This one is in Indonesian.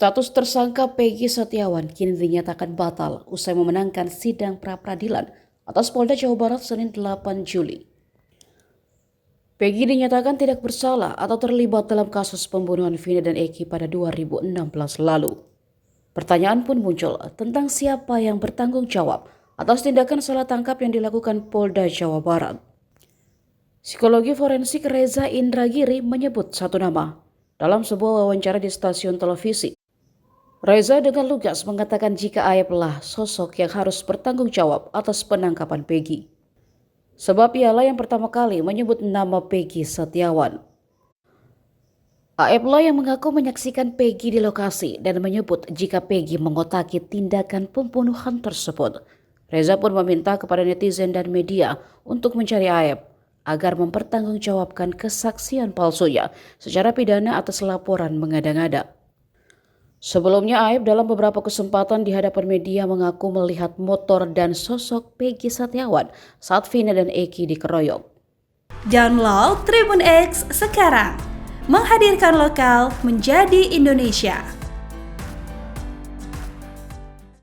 Status tersangka Peggy Setiawan kini dinyatakan batal usai memenangkan sidang pra-peradilan atas Polda Jawa Barat Senin 8 Juli. Peggy dinyatakan tidak bersalah atau terlibat dalam kasus pembunuhan Vina dan Eki pada 2016 lalu. Pertanyaan pun muncul tentang siapa yang bertanggung jawab atas tindakan salah tangkap yang dilakukan Polda Jawa Barat. Psikologi forensik Reza Indragiri menyebut satu nama dalam sebuah wawancara di stasiun televisi. Reza dengan lugas mengatakan jika Aep lah sosok yang harus bertanggung jawab atas penangkapan Peggy. Sebab ialah yang pertama kali menyebut nama Peggy Setiawan. Aep lah yang mengaku menyaksikan Peggy di lokasi dan menyebut jika Peggy mengotaki tindakan pembunuhan tersebut. Reza pun meminta kepada netizen dan media untuk mencari Aep agar mempertanggungjawabkan kesaksian palsunya secara pidana atas laporan mengada-ngada. Sebelumnya Aep dalam beberapa kesempatan di hadapan media mengaku melihat motor dan sosok Peggy Setiawan saat Vina dan Eki dikeroyok. Download Tribun X sekarang, menghadirkan lokal menjadi Indonesia.